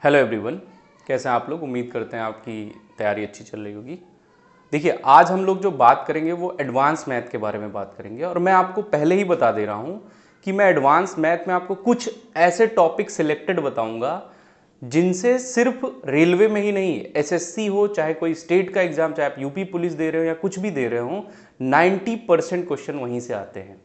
Hello everyone, कैसे हैं आप लोग। उम्मीद करते हैं आपकी तैयारी अच्छी चल रही होगी। देखिए, आज हम लोग जो बात करेंगे वो एडवांस मैथ के बारे में बात करेंगे। और मैं आपको पहले ही बता दे रहा हूँ कि मैं एडवांस मैथ में आपको कुछ ऐसे टॉपिक सिलेक्टेड बताऊंगा जिनसे सिर्फ रेलवे में ही नहीं, एसएससी हो, चाहे कोई स्टेट का एग्जाम, चाहे आप यूपी पुलिस दे रहे हो या कुछ भी दे रहे हो, 90% क्वेश्चन वहीं से आते हैं।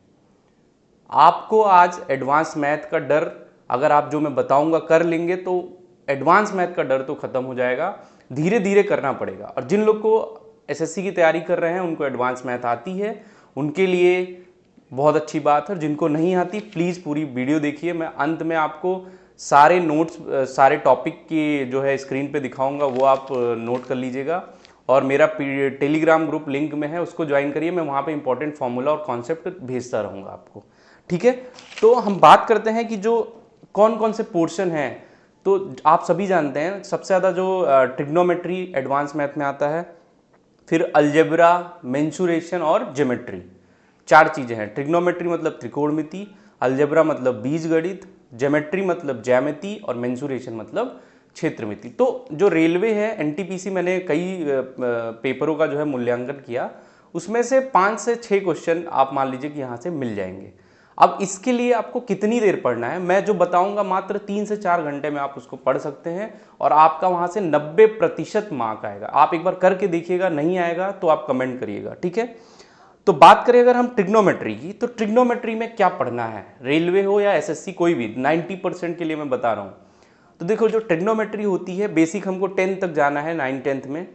आपको आज एडवांस मैथ का डर, अगर आप जो मैं बताऊंगा कर लेंगे तो एडवांस मैथ का डर तो खत्म हो जाएगा। धीरे धीरे करना पड़ेगा। और जिन लोग को एसएससी की तैयारी कर रहे हैं उनको एडवांस मैथ आती है, उनके लिए बहुत अच्छी बात है। और जिनको नहीं आती, प्लीज़ पूरी वीडियो देखिए। मैं अंत में आपको सारे नोट्स, सारे टॉपिक की जो है स्क्रीन पे दिखाऊंगा, वो आप नोट कर लीजिएगा। और मेरा टेलीग्राम ग्रुप लिंक में है, उसको ज्वाइन करिए। मैं वहाँ पे इंपॉर्टेंट फॉर्मूला और कॉन्सेप्ट भेजता रहूँगा आपको, ठीक है। तो हम बात करते हैं कि जो कौन कौन से पोर्शन हैं। तो आप सभी जानते हैं सबसे ज़्यादा जो ट्रिग्नोमेट्री एडवांस मैथ में आता है, फिर अलजेब्रा, मेंसुरेशन और ज्योमेट्री। चार चीज़ें हैं। ट्रिग्नोमेट्री मतलब त्रिकोणमिति, अलजेब्रा मतलब बीजगणित, ज्योमेट्री मतलब ज्यामिति और मेंसुरेशन मतलब क्षेत्रमिति। तो जो रेलवे है, एनटीपीसी, मैंने कई पेपरों का जो है मूल्यांकन किया, उसमें से 5 से 6 क्वेश्चन आप मान लीजिए कि यहाँ से मिल जाएंगे। अब इसके लिए आपको कितनी देर पढ़ना है, मैं जो बताऊंगा मात्र 3 से 4 घंटे में आप उसको पढ़ सकते हैं और आपका वहां से 90% मार्क आएगा। आप एक बार करके देखिएगा, नहीं आएगा तो आप कमेंट करिएगा, ठीक है। तो बात करें अगर हम ट्रिग्नोमेट्री की, तो ट्रिग्नोमेट्री में क्या पढ़ना है, रेलवे हो या एसएससी, कोई भी, 90% के लिए मैं बता रहा हूं। तो देखो, जो ट्रिग्नोमेट्री होती है, बेसिक हमको 10 तक जाना है, 9-10 में।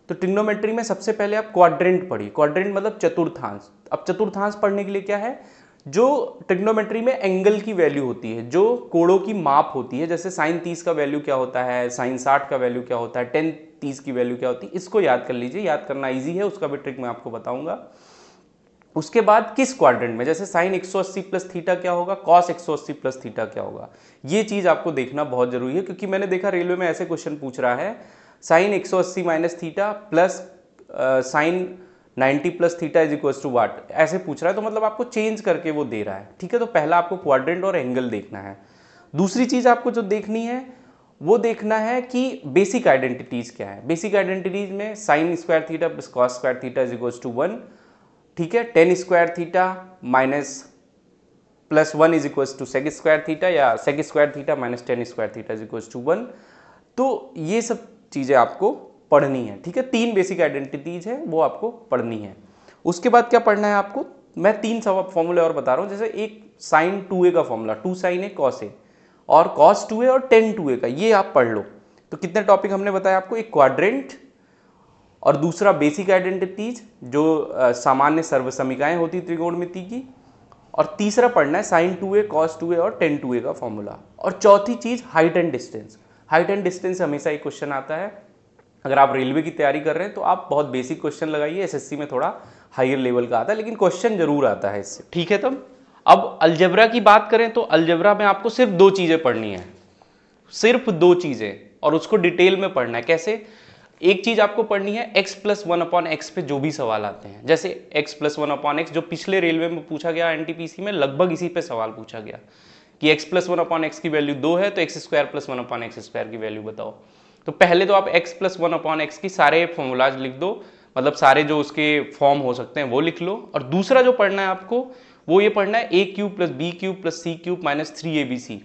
तो ट्रिग्नोमेट्री में सबसे पहले आप क्वाड्रेंट पढ़िए। क्वाड्रेंट मतलब चतुर्थांश। अब चतुर्थांश पढ़ने के लिए क्या है, जो ट्रिग्नोमेट्री में एंगल की वैल्यू होती है, जो कोणों की माप होती है, जैसे साइन 30 का वैल्यू क्या होता है, साइन 60 का वैल्यू क्या होता है, टेन 30 की वैल्यू क्या होती है, इसको याद कर लीजिए। याद करना इजी है, उसका भी ट्रिक मैं आपको बताऊंगा। उसके बाद किस क्वाड्रेंट में, जैसे साइन 180 प्लस थीटा क्या होगा, कॉस 180 प्लस थीटा क्या होगा, ये चीज आपको देखना बहुत जरूरी है। क्योंकि मैंने देखा रेलवे में ऐसे क्वेश्चन पूछ रहा है, sine 180 minus theta plus sine 90 plus theta is equal to what, ऐसे पूछ रहा है। तो मतलब आपको चेंज करके वो दे रहा है, ठीक है। तो पहला आपको क्वाड्रेंट और एंगल देखना है। दूसरी चीज आपको जो देखनी है वो देखना है कि बेसिक आइडेंटिटीज क्या है। बेसिक आइडेंटिटीज में sine square theta plus cos square theta is equal to 1, ठीक है। Tan square theta minus plus 1 is equal to sec square theta, या sec square theta minus tan square theta is equal to 1। तो ये सब चीजें आपको पढ़नी है, ठीक है। 3 बेसिक आइडेंटिटीज है, वो आपको पढ़नी है। उसके बाद क्या पढ़ना है आपको, मैं 3 फॉर्मूले और बता रहा हूं। जैसे एक साइन 2a का formula, 2 sign A cos A, और कॉस 2a और टेन 2a का, ये आप पढ़ लो। तो कितने टॉपिक हमने बताया आपको, एक क्वाड्रेंट, और दूसरा बेसिक आइडेंटिटीज, जो सामान्य सर्वसमीकाएं होती त्रिकोणमिति की, और तीसरा पढ़ना है साइन 2a कॉस 2a और टेन 2a का फॉर्मूला। और चौथी चीज height and distance. Height and distance हमेशा एक क्वेश्चन आता है। अगर आप रेलवे की तैयारी कर रहे हैं तो आप बहुत बेसिक क्वेश्चन लगाइए, एसएससी में थोड़ा हायर लेवल का आता है, लेकिन क्वेश्चन जरूर आता है इससे, ठीक है। तब अब अलजेब्रा की बात करें तो अलजेब्रा में आपको सिर्फ 2 चीजें पढ़नी है, सिर्फ 2 चीजें, और उसको डिटेल में पढ़ना है। कैसे, एक चीज आपको पढ़नी है x प्लस 1/x पे जो भी सवाल आते हैं। जैसे x प्लस 1/x जो पिछले रेलवे में पूछा गया, एनटीपीसी में लगभग इसी पे सवाल पूछा गया कि x प्लस 1/x की वैल्यू 2 है, तो x square plus 1/x square की वैल्यू बताओ। तो पहले तो आप x प्लस 1/x की सारे फॉर्मूलाज लिख दो, मतलब सारे जो उसके फॉर्म हो सकते हैं वो लिख लो। और दूसरा जो पढ़ना है आपको, वो ये पढ़ना है a³ plus b³ plus c³ minus 3abc।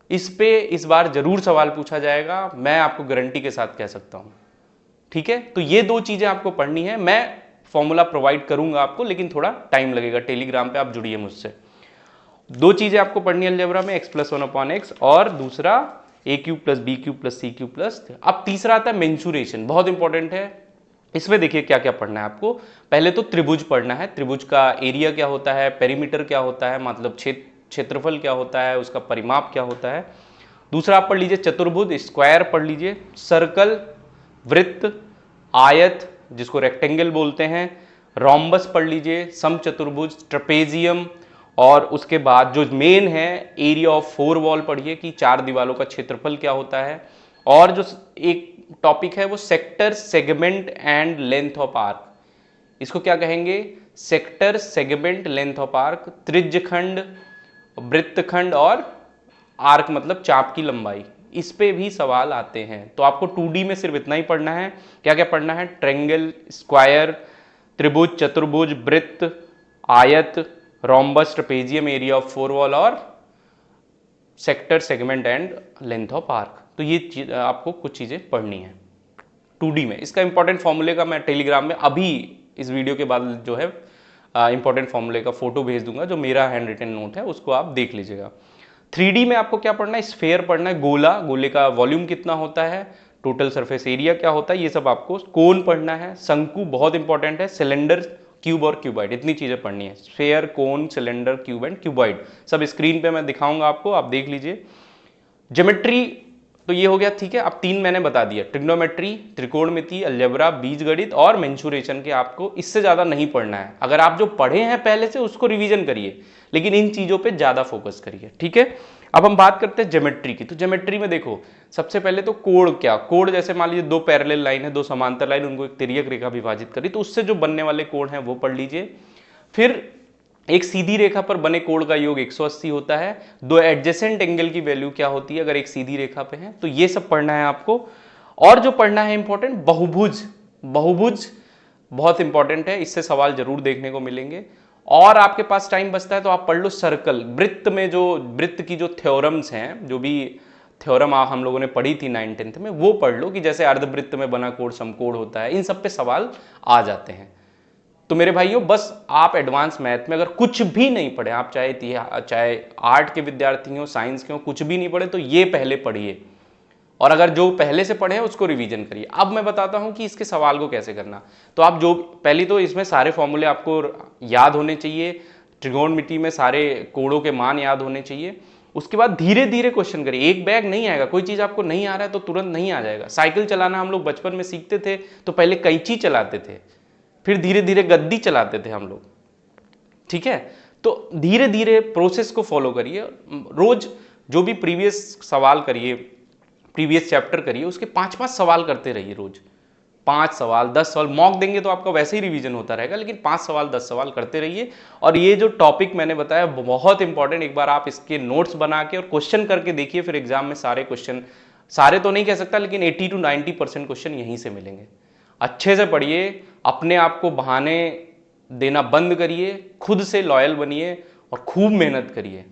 इस पे इस बार जरूर सवाल पूछा जाएगा, मैं आपको गारंटी के साथ कह सकता हूं, ठीक है। तो ये 2 चीजें आपको पढ़नी है। मैं फॉर्मूला प्रोवाइड करूंगा आपको, लेकिन थोड़ा टाइम लगेगा। टेलीग्राम पे आप जुड़िए मुझसे। 2 चीजें आपको पढ़नी है अलजेब्रा में, x प्लस 1/x, और दूसरा a³ plus b³ plus c³ plus. अब तीसरा आता है मेंसुरेशन, बहुत इंपॉर्टेंट है। इसमें देखिए क्या क्या पढ़ना है आपको। पहले तो त्रिभुज पढ़ना है। त्रिभुज का एरिया क्या होता है, पेरीमीटर क्या होता है, मतलब क्षेत्रफल क्या होता है, उसका परिमाप क्या होता है। दूसरा आप पढ़ लीजिए चतुर्भुज, स्क्वायर पढ़ लीजिए, सर्कल, वृत्त, आयत जिसको रेक्टेंगल बोलते हैं, रोम्बस पढ़ लीजिए, समचतुर्भुज, ट्रपेजियम, और उसके बाद जो मेन है एरिया ऑफ 4 वॉल पढ़िए कि 4 दीवालों का क्षेत्रफल क्या होता है। और जो एक टॉपिक है वो sector, segment and length of arc. इसको क्या कहेंगे, sector, segment, length of arc, त्रिज्यखंड, वृत्तखंड और आर्क मतलब चाप की लंबाई। इस पे भी सवाल आते हैं। तो आपको 2D में सिर्फ इतना ही पढ़ना है। क्या क्या पढ़ना है? ट्रायंगल, स्क्वायर, त्रिभुज, चतुर्भुज, वृत्त, आयत, rhombus, trapezium, area of four wall और sector, segment and length of arc. तो ये आपको कुछ चीजें पढ़नी है 2D में। इसका इंपॉर्टेंट फॉर्मूले का मैं टेलीग्राम में अभी इस वीडियो के बाद जो है इंपॉर्टेंट फॉर्मूले का फोटो भेज दूंगा, जो मेरा हैंड रिटन नोट है, उसको आप देख लीजिएगा। 3D में आपको क्या पढ़ना है? स्फेयर पढ़ना है, गोला, गोले का वॉल्यूम कितना होता है, टोटल सरफेस एरिया क्या होता है, ये सब आपको। कोन पढ़ना है, शंकु बहुत इंपॉर्टेंट है, सिलेंडर, क्यूब और क्यूबॉइड, इतनी चीजें पढ़नी है। Sphere, cone, cylinder, cube and cuboid सब स्क्रीन पे मैं दिखाऊंगा आपको, आप देख लीजिए। ज्योमेट्री तो ये हो गया, ठीक है। अब 3 मैंने बता दिया, ट्रिग्नोमेट्री, त्रिकोणमिति, अलजेब्रा, बीजगणित और मेंसुरेशन के आपको इससे ज्यादा नहीं पढ़ना है। अगर आप जो पढ़े हैं पहले से उसको रिवीजन करिए, लेकिन इन चीजों पे ज्यादा फोकस करिए, ठीक है। अब हम बात करते हैं ज्योमेट्री की। तो ज्योमेट्री में देखो, सबसे पहले तो कोण क्या, कोण जैसे मान लीजिए 2 पैरेलल लाइन है, 2 समांतर लाइन, उनको एक तिर्यक रेखा विभाजित करी, तो उससे जो बनने वाले कोण हैं वो पढ़ लीजिए। फिर एक सीधी रेखा पर बने कोण का योग 180 होता है। 2 एडजेसेंट एंगल की वैल्यू क्या होती है अगर एक सीधी रेखा पे है, तो ये सब पढ़ना है आपको। और जो पढ़ना है इंपॉर्टेंट, बहुभुज, बहुभुज बहुत इंपॉर्टेंट है, इससे सवाल जरूर देखने को मिलेंगे। और आपके पास टाइम बचता है तो आप पढ़ लो सर्कल। वृत्त में जो वृत्त की जो थ्योरम्स हैं, जो भी थ्योरम हम लोगों ने पढ़ी थी 9th-10th में, वो पढ़ लो, कि जैसे अर्धवृत्त में बना कोण समकोण होता है, इन सब पे सवाल आ जाते हैं। तो मेरे भाइयों, बस आप एडवांस मैथ में अगर कुछ भी नहीं पढ़े, आप चाहे आर्ट के विद्यार्थी हो, साइंस के हो, कुछ भी नहीं पढ़े, तो ये पहले पढ़िए। और अगर जो पहले से पढ़े हैं उसको रिवीजन करिए। अब मैं बताता हूं कि इसके सवाल को कैसे करना। तो आप जो पहली तो इसमें सारे फॉर्मूले आपको याद होने चाहिए, त्रिकोणमिति में सारे कोणों के मान याद होने चाहिए। उसके बाद धीरे धीरे क्वेश्चन करिए, एक बैग नहीं आएगा। कोई चीज आपको नहीं आ रहा है तो तुरंत नहीं आ जाएगा। साइकिल चलाना हम लोग बचपन में सीखते थे तो पहले कैंची चलाते थे, फिर धीरे धीरे गद्दी चलाते थे हम लोग, ठीक है। तो धीरे धीरे प्रोसेस को फॉलो करिए। रोज जो भी प्रीवियस सवाल करिए, प्रीवियस चैप्टर करिए, उसके 5-5 सवाल करते रहिए रोज। 5 सवाल, 10 सवाल मॉक देंगे तो आपका वैसे ही रिवीजन होता रहेगा, लेकिन 5 सवाल 10 सवाल करते रहिए। और ये जो टॉपिक मैंने बताया बहुत इंपॉर्टेंट, एक बार आप इसके नोट्स बना के और क्वेश्चन करके देखिए, फिर एग्जाम में सारे क्वेश्चन, सारे तो नहीं कह सकता, लेकिन 80 to 90% क्वेश्चन यहीं से मिलेंगे। अच्छे से पढ़िए, अपने आप को बहाने देना बंद करिए, खुद से लॉयल बनिए और खूब मेहनत करिए।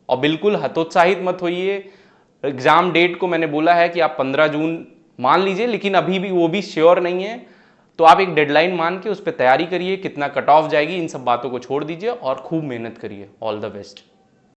और बिल्कुल हतोत्साहित मत होइए। एग्जाम डेट को मैंने बोला है कि आप 15 जून मान लीजिए, लेकिन अभी भी वो भी श्योर नहीं है, तो आप एक डेडलाइन मान के उस पर तैयारी करिए। कितना कट ऑफ जाएगी इन सब बातों को छोड़ दीजिए और खूब मेहनत करिए। All the best.